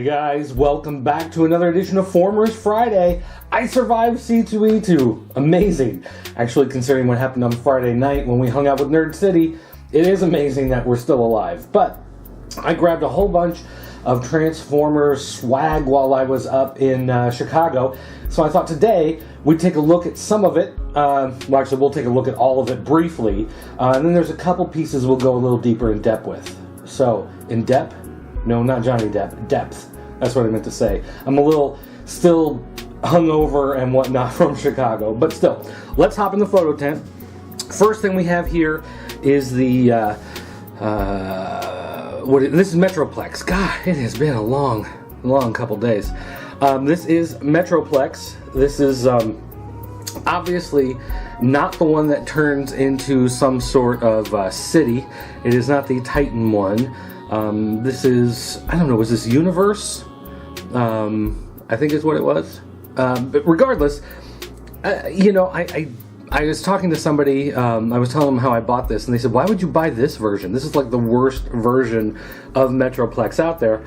guys, welcome back to another edition of Formers Friday. I survived C2E2. Amazing. Actually, considering what happened on Friday night when we hung out with Nerd City, it is amazing that we're still alive. But I grabbed a whole bunch of Transformers swag while I was up in Chicago. So I thought today we'd take a look at some of it. We'll take a look at all of it briefly. And then there's a couple pieces we'll go a little deeper in depth with. So, in depth? No, not Johnny Depp. Depth. That's what I meant to say. I'm a little still hungover and whatnot from Chicago. But still, let's hop in the photo tent. First thing we have here is the... this is Metroplex. God, it has been a long couple days. This is Metroplex. This is obviously not the one that turns into some sort of city. It is not the Titan one. This is, I don't know, was this Universe? I think is what it was. But regardless, I was talking to somebody, I was telling them how I bought this, and they said, why would you buy this version? This is like the worst version of Metroplex out there.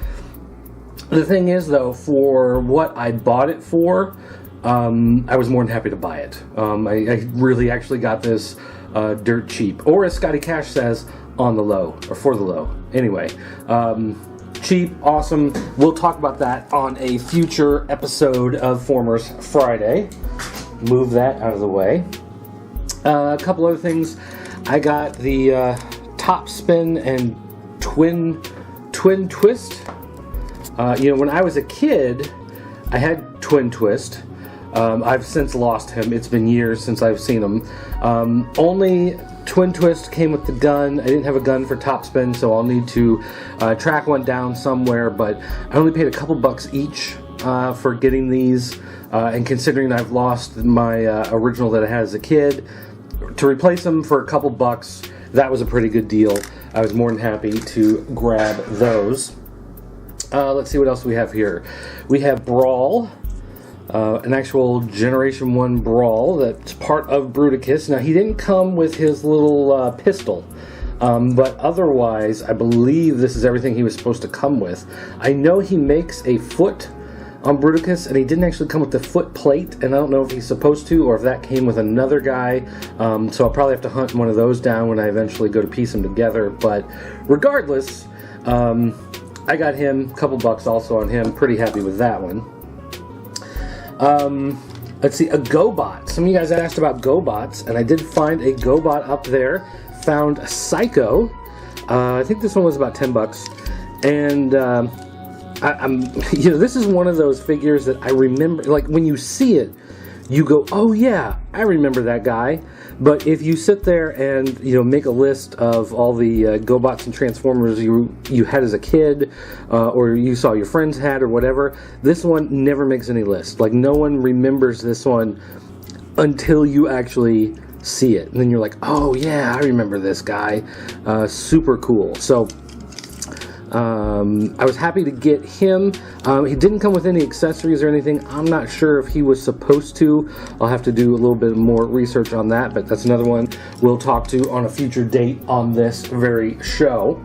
The thing is, though, for what I bought it for, I was more than happy to buy it. I really actually got this dirt cheap. Or as Scotty Cash says, on the low, or for the low. Anyway, cheap, awesome. We'll talk about that on a future episode of Formers Friday. Move that out of the way. A couple other things. I got the top spin and twin twist. When I was a kid, I had twin twist. I've since lost him. It's been years since I've seen him. Only twin twist came with the gun. I didn't have a gun for top spin, so I'll need to track one down somewhere. But I only paid a couple bucks each for getting these. And considering I've lost my original that I had as a kid, to replace them for a couple bucks, that was a pretty good deal. I was more than happy to grab those. Let's see what else we have here. We have Brawl, an actual Generation 1 Brawl that's part of Bruticus. Now, he didn't come with his little pistol, but otherwise, I believe this is everything he was supposed to come with. I know he makes a foot on Bruticus, and he didn't actually come with the foot plate, and I don't know if he's supposed to, or if that came with another guy, so I'll probably have to hunt one of those down when I eventually go to piece them together, but regardless, I got him, a couple bucks also on him, pretty happy with that one. Let's see, a GoBot. Some of you guys asked about GoBots, and I did find a GoBot up there, found a Psycho, I think this one was about 10 bucks, and this is one of those figures that I remember, like when you see it, you go, oh yeah, I remember that guy. But if you sit there and, make a list of all the GoBots and Transformers you had as a kid, or you saw your friends had or whatever, this one never makes any list. Like no one remembers this one until you actually see it. And then you're like, oh yeah, I remember this guy. Super cool. So I was happy to get him. He didn't come with any accessories or anything. I'm not sure if he was supposed to. I'll have to do a little bit more research on that, but that's another one we'll talk to on a future date on this very show.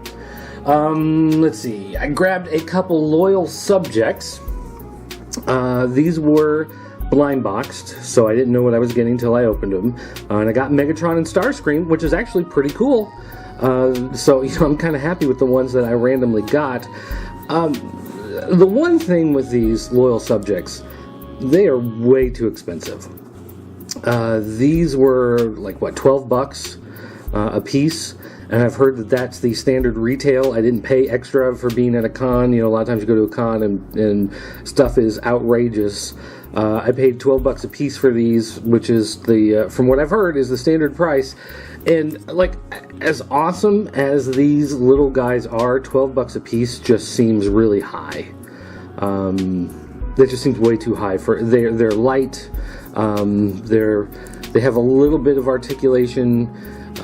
Let's see. I grabbed a couple loyal subjects. These were blind boxed, so I didn't know what I was getting until I opened them. And I got Megatron and Starscream, which is actually pretty cool. So I'm kind of happy with the ones that I randomly got. The one thing with these loyal subjects, they are way too expensive. These were like, 12 bucks a piece, and I've heard that that's the standard retail. I didn't pay extra for being at a con. A lot of times you go to a con and stuff is outrageous. I paid 12 bucks a piece for these, which is the, from what I've heard, is the standard price. And, as awesome as these little guys are, 12 bucks a piece just seems really high. That just seems way too high. They're light. They have a little bit of articulation.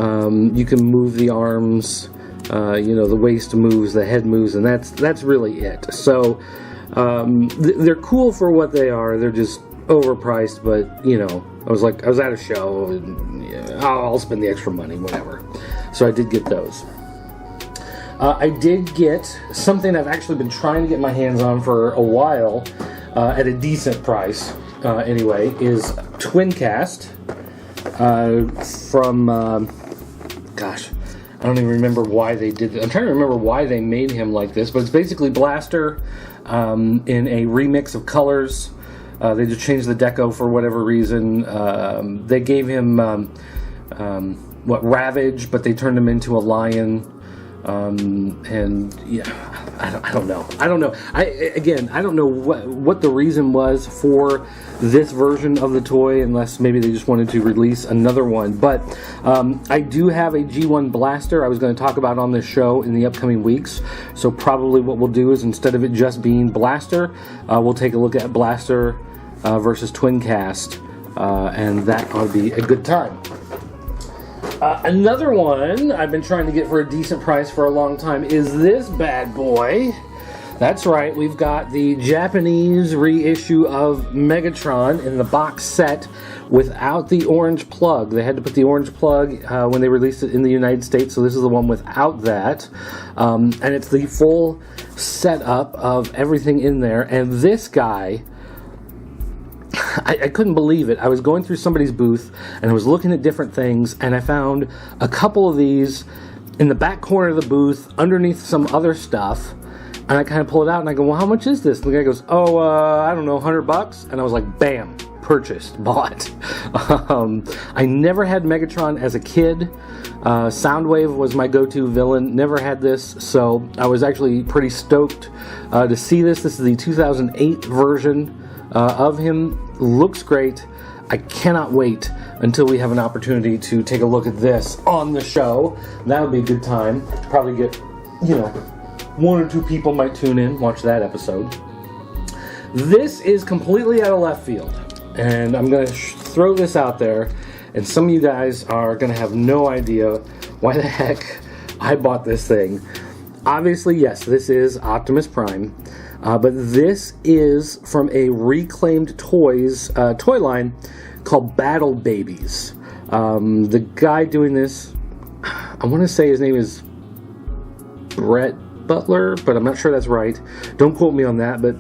You can move the arms. The waist moves, the head moves, and that's really it. So, they're cool for what they are. They're just overpriced, but I was at a show and I'll spend the extra money, whatever. So I did get those. I did get something I've actually been trying to get my hands on for a while at a decent price. Anyway, is Twincast from, gosh, I don't even remember why they did it. I'm trying to remember why they made him like this, but it's basically Blaster in a remix of colors. They just changed the deco for whatever reason. They gave him, Ravage, but they turned him into a lion. And yeah, I don't know. I don't know. I don't know what the reason was for this version of the toy, unless maybe they just wanted to release another one. But I do have a G1 Blaster I was going to talk about on this show in the upcoming weeks. So probably what we'll do is, instead of it just being Blaster, we'll take a look at Blaster versus Twincast, and that ought to be a good time. Another one I've been trying to get for a decent price for a long time is this bad boy. That's right, we've got the Japanese reissue of Megatron in the box set without the orange plug. They had to put the orange plug when they released it in the United States, so this is the one without that. And it's the full setup of everything in there. And this guy, I couldn't believe it. I was going through somebody's booth and I was looking at different things, and I found a couple of these in the back corner of the booth underneath some other stuff, and I kind of pull it out and I go, well, how much is this? And the guy goes, oh, I don't know, $100. And I was like, bam, purchased, bought. I never had Megatron as a kid. Soundwave was my go-to villain. Never had this, so I was actually pretty stoked to see this. This is the 2008 version of him. Looks great. I cannot wait until we have an opportunity to take a look at this on the show. That would be a good time. Probably get, one or two people might tune in, watch that episode. This is completely out of left field, and I'm going to throw this out there, and some of you guys are going to have no idea why the heck I bought this thing. Obviously, yes, this is Optimus Prime. But this is from a Reclaimed Toys toy line called Battle Babies. The guy doing this, I want to say his name is Brett Butler, but I'm not sure that's right. Don't quote me on that, but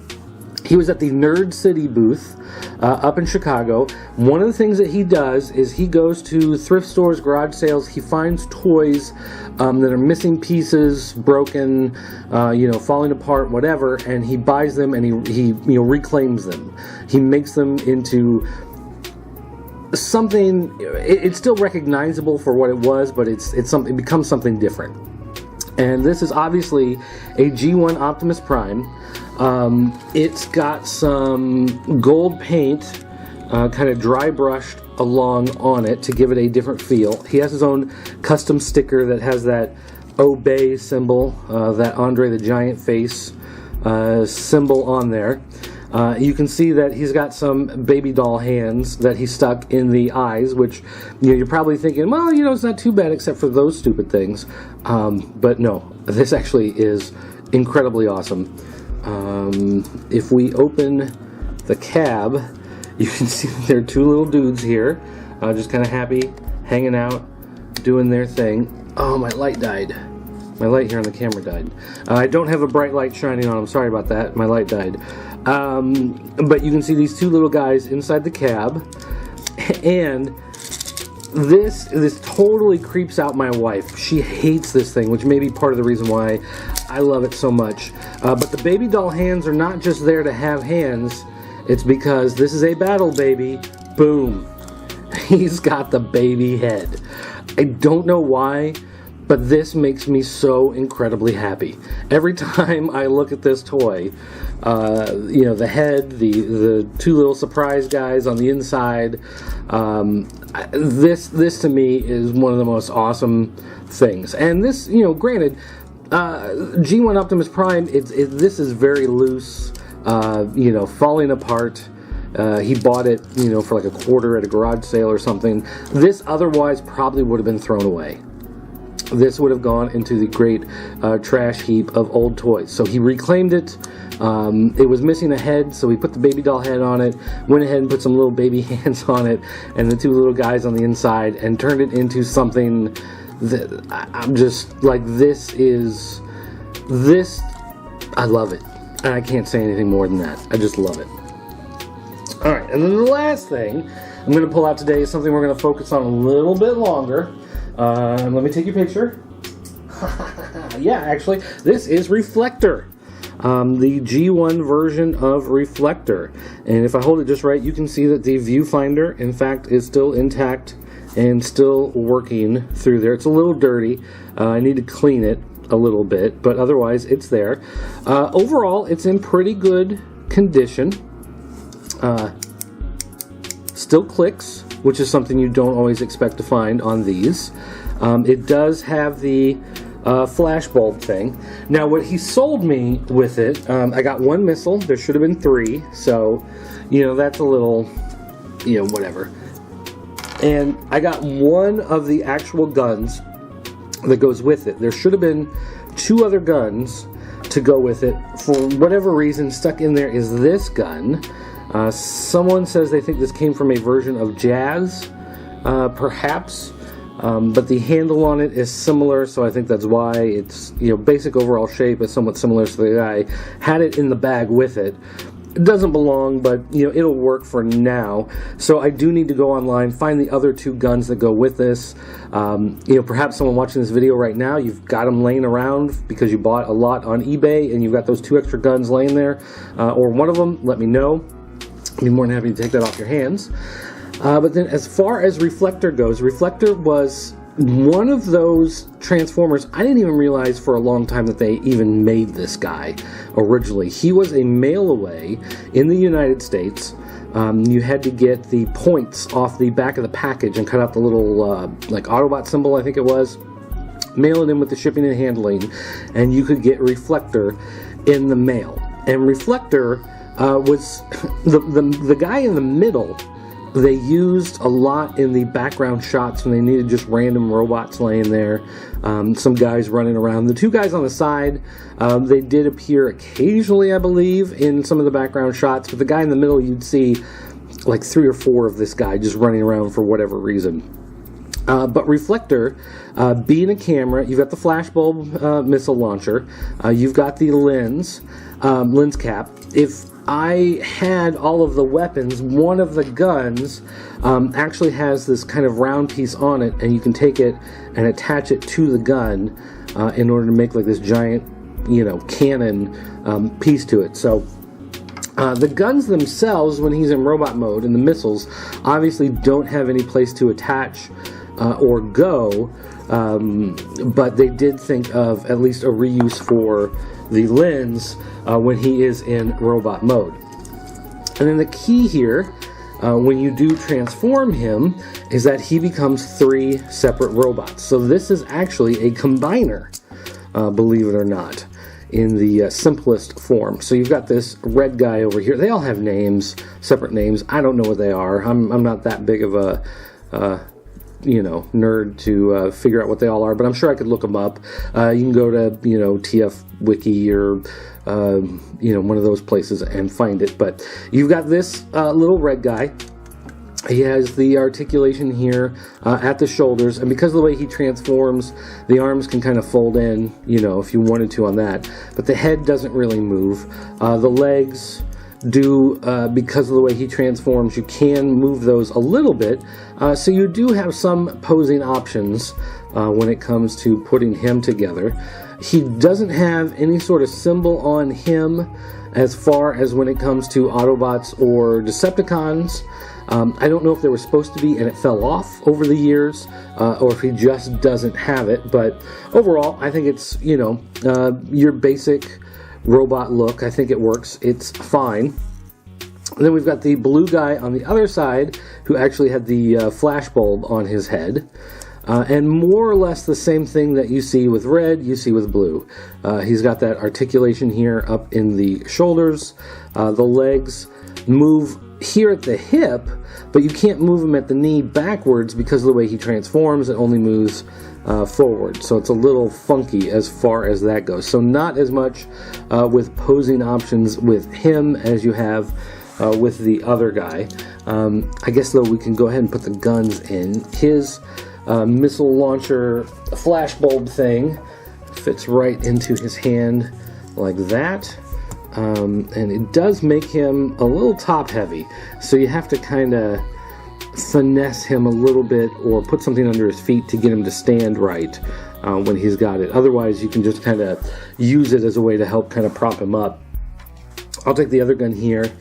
he was at the Nerd City booth up in Chicago. One of the things that he does is he goes to thrift stores, garage sales. He finds toys that are missing pieces, broken, falling apart, whatever, and he buys them and he reclaims them. He makes them into something. It's still recognizable for what it was, but it becomes something different. And this is obviously a G1 Optimus Prime. It's got some gold paint kind of dry brushed along on it to give it a different feel. He has his own custom sticker that has that obey symbol, that Andre the Giant face symbol on there. You can see that he's got some baby doll hands that he stuck in the eyes, which you're probably thinking, well, it's not too bad except for those stupid things. But no, this actually is incredibly awesome. If we open the cab, you can see there are two little dudes here, just kind of happy, hanging out, doing their thing. Oh, my light died. My light here on the camera died. I don't have a bright light shining on them. Sorry about that. My light died. But you can see these two little guys inside the cab, and this totally creeps out my wife. She hates this thing, which may be part of the reason why I love it so much. But the baby doll hands are not just there to have hands. It's because this is a battle baby. Boom. He's got the baby head. I don't know why, but this makes me so incredibly happy. Every time I look at this toy, the head, the two little surprise guys on the inside, this to me is one of the most awesome things. And this, granted, G1 Optimus Prime, this is very loose, falling apart. He bought it, for like a quarter at a garage sale or something. This otherwise probably would have been thrown away. This would have gone into the great trash heap of old toys. So he reclaimed it. It was missing a head, so he put the baby doll head on it, went ahead and put some little baby hands on it, and the two little guys on the inside, and turned it into something that I'm just like, this is This, I love it. And I can't say anything more than that. I just love it. Alright, and then the last thing I'm going to pull out today is something we're going to focus on a little bit longer. Let me take your picture. Yeah, actually, this is Reflector. The G1 version of Reflector. And if I hold it just right, you can see that the viewfinder, in fact, is still intact and still working through there. It's a little dirty. I need to clean it a little bit, but otherwise it's there. Overall, it's in pretty good condition. Still clicks, which is something you don't always expect to find on these. It does have the flash bulb thing. Now, what he sold me with it, I got one missile. There should have been 3, so, you know, that's a little, you know, whatever. And I got one of the actual guns that goes with it. There should have been 2 other guns to go with it. For whatever reason, stuck in there is this gun. Someone says they think this came from a version of Jazz, perhaps. But the handle on it is similar, so I think that's why it's, you know, basic overall shape is somewhat similar, so the guy had it in the bag with it. It doesn't belong, but, you know, it'll work for now. So I do need to go online, find the other 2 guns that go with this. You know, perhaps someone watching this video right now, you've got them laying around because you bought a lot on eBay and you've got those 2 extra guns laying there, or one of them, let me know. I'd be more than happy to take that off your hands. But then as far as Reflector goes, Reflector was one of those Transformers. I didn't even realize for a long time that they even made this guy originally. He was a mail away in the United States. You had to get the points off the back of the package and cut out the little like Autobot symbol, I think it was. Mail it in with the shipping and handling, and you could get Reflector in the mail. And Reflector was the guy in the middle. They used a lot in the background shots when they needed just random robots laying there, some guys running around. The 2 guys on the side, they did appear occasionally, I believe, in some of the background shots, but the guy in the middle, you'd see like 3 or 4 of this guy just running around for whatever reason. But Reflector, being a camera, you've got the flashbulb missile launcher, you've got the lens cap. If I had all of the weapons, one of the guns actually has this kind of round piece on it, and you can take it and attach it to the gun in order to make like this giant, you know, cannon piece to it. So the guns themselves, when he's in robot mode, and the missiles obviously don't have any place to attach or go, but they did think of at least a reuse for the lens when he is in robot mode. And then the key here, when you do transform him, is that he becomes 3 separate robots. So this is actually a combiner, believe it or not, in the simplest form. So you've got this red guy over here. They all have names, separate names. I don't know what they are. I'm not that big of a you know, nerd to figure out what they all are, but I'm sure I could look them up. You can go to, you know, TF Wiki or you know, one of those places and find it. But you've got this little red guy. He has the articulation here at the shoulders, and because of the way he transforms, the arms can kind of fold in, you know, if you wanted to on that. But the head doesn't really move. The legs do, because of the way he transforms, you can move those a little bit, so you do have some posing options when it comes to putting him together. He doesn't have any sort of symbol on him as far as when it comes to Autobots or Decepticons. I don't know if there was supposed to be and it fell off over the years, or if he just doesn't have it, but overall I think it's, you know, your basic robot look. I think it works. It's fine. And then we've got the blue guy on the other side who actually had the flash bulb on his head. And more or less the same thing that you see with red, you see with blue. He's got that articulation here up in the shoulders. The legs move here at the hip, but you can't move him at the knee backwards because of the way he transforms. It only moves forward, so it's a little funky as far as that goes. So not as much with posing options with him as you have with the other guy. I guess though we can go ahead and put the guns in. His missile launcher flashbulb thing fits right into his hand like that. And it does make him a little top heavy, so you have to kind of finesse him a little bit or put something under his feet to get him to stand right when he's got it. Otherwise, you can just kind of use it as a way to help kind of prop him up. I'll take the other gun here,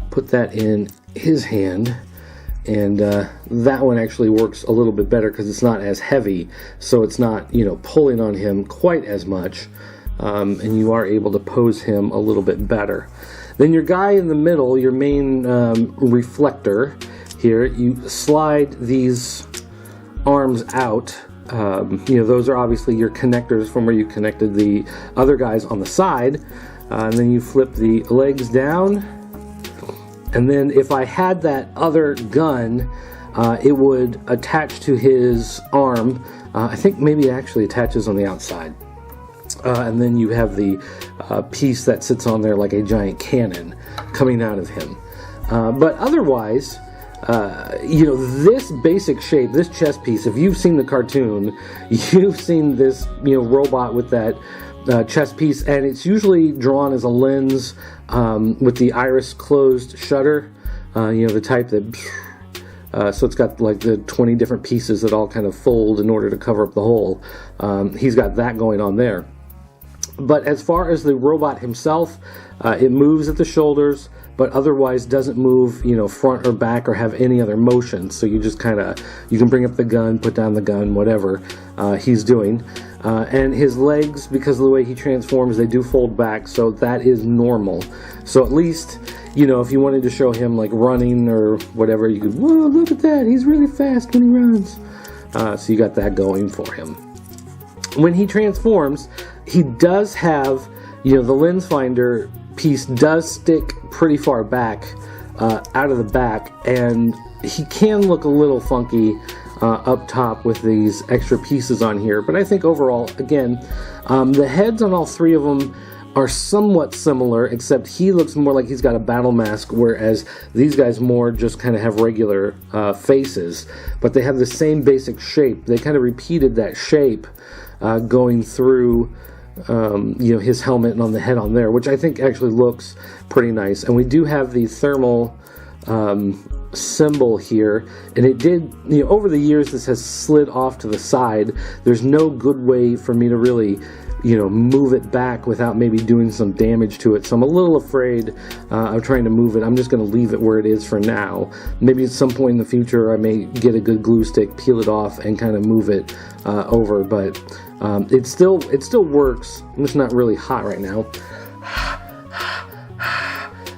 put that in his hand, and that one actually works a little bit better because it's not as heavy, so it's not, you know, pulling on him quite as much, and you are able to pose him a little bit better. Then your guy in the middle, your main reflector here, you slide these arms out. You know, those are obviously your connectors from where you connected the other guys on the side, and then you flip the legs down. And then if I had that other gun, it would attach to his arm. I think maybe it actually attaches on the outside. And then you have the piece that sits on there like a giant cannon coming out of him. But otherwise, you know, this basic shape, this chest piece, if you've seen the cartoon, you've seen this, you know, robot with that chest piece, and it's usually drawn as a lens with the iris closed shutter, you know, the type that so it's got like the 20 different pieces that all kind of fold in order to cover up the hole. He's got that going on there. But as far as the robot himself, it moves at the shoulders, but otherwise doesn't move, you know, front or back or have any other motion. So you just kind of, you can bring up the gun, put down the gun, whatever he's doing. And his legs, because of the way he transforms, they do fold back, so that is normal. So at least, you know, if you wanted to show him like running or whatever, you could, whoa, look at that, he's really fast when he runs. So you got that going for him. When he transforms, he does have, you know, the lens finder piece does stick pretty far back, out of the back, and he can look a little funky up top with these extra pieces on here. But I think overall, again, the heads on all three of them are somewhat similar, except he looks more like he's got a battle mask, whereas these guys more just kind of have regular faces, but they have the same basic shape. They kind of repeated that shape going through you know, his helmet and on the head on there, which I think actually looks pretty nice. And we do have the thermal symbol here, and it did, you know, over the years this has slid off to the side. There's no good way for me to really, you know, move it back without maybe doing some damage to it, so I'm a little afraid of trying to move it. I'm just going to leave it where it is for now. Maybe at some point in the future I may get a good glue stick, peel it off, and kind of move it over, but it still works. I'm just not really hot right now.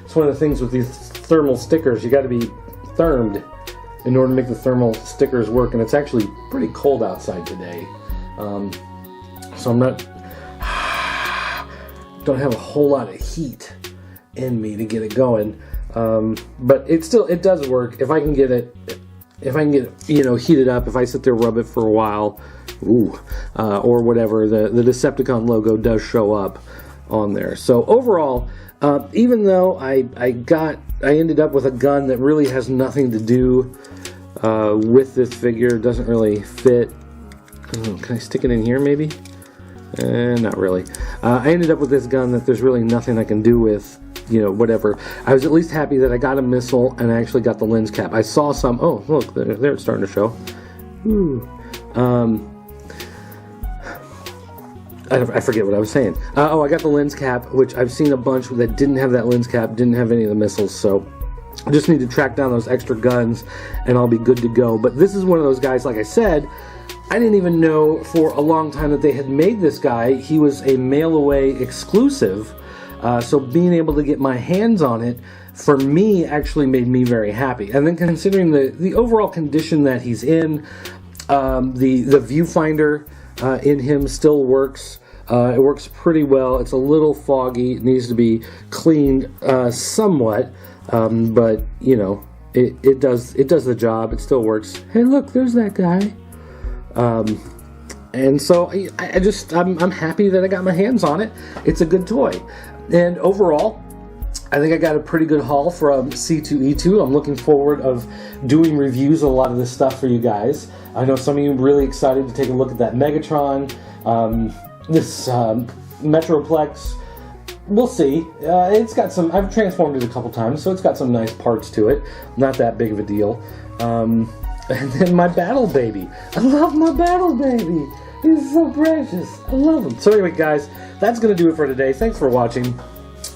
It's one of the things with these thermal stickers, you got to be thermed in order to make the thermal stickers work, and it's actually pretty cold outside today, so I'm not, don't have a whole lot of heat in me to get it going, but it does work. If I can get it, you know, heated up, if I sit there, rub it for a while, or whatever, the Decepticon logo does show up on there. So overall, even though I ended up with a gun that really has nothing to do with this figure, doesn't really fit. Can I stick it in here maybe? Not really. I ended up with this gun that there's really nothing I can do with, you know, whatever. I was at least happy that I got a missile and I actually got the lens cap. I saw some, oh look, there it's starting to show. Ooh. I forget what I was saying. I got the lens cap, which I've seen a bunch that didn't have that lens cap, didn't have any of the missiles, so I just need to track down those extra guns and I'll be good to go. But this is one of those guys, like I said, I didn't even know for a long time that they had made this guy. He was a mail-away exclusive, so being able to get my hands on it, for me, actually made me very happy. And then considering the overall condition that he's in, the viewfinder in him still works. It works pretty well. It's a little foggy. It needs to be cleaned somewhat, but you know, it does the job. It still works. Hey, look, there's that guy. And so I'm happy that I got my hands on it. It's a good toy, and overall, I think I got a pretty good haul from C2E2. I'm looking forward of doing reviews of a lot of this stuff for you guys. I know some of you are really excited to take a look at that Megatron. this Metroplex. We'll see. It's got some. I've transformed it a couple times, so it's got some nice parts to it. Not that big of a deal. And then my Battle Baby. I love my Battle Baby. He's so precious. I love him. So anyway, guys, that's going to do it for today. Thanks for watching.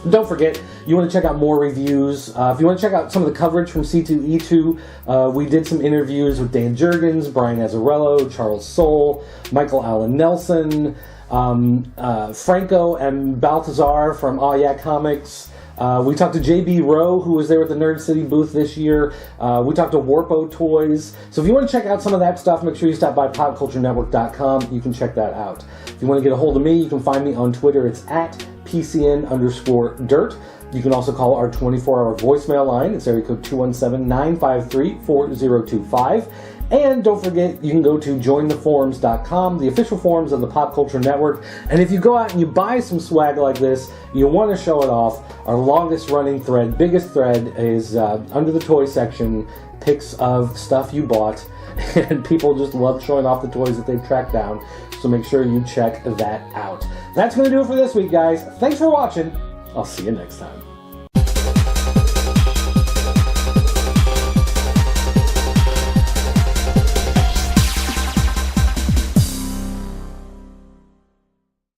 Don't forget, you want to check out more reviews. If you want to check out some of the coverage from C2E2, we did some interviews with Dan Jurgens, Brian Azzarello, Charles Soule, Michael Allen Nelson, Franco and Baltazar from Aw Yeah Comics. We talked to JB Rowe, who was there at the Nerd City booth this year. We talked to Warpo Toys. So if you want to check out some of that stuff, make sure you stop by popculturenetwork.com. You can check that out. If you want to get a hold of me, you can find me on Twitter. It's at PCN_dirt. You can also call our 24-hour voicemail line. It's area code 217-953-4025. And don't forget, you can go to jointheforums.com, the official forums of the Pop Culture Network. And if you go out and you buy some swag like this, you want to show it off, our longest running thread, biggest thread, is under the toy section, pics of stuff you bought. And people just love showing off the toys that they've tracked down. So make sure you check that out. That's going to do it for this week, guys. Thanks for watching. I'll see you next time.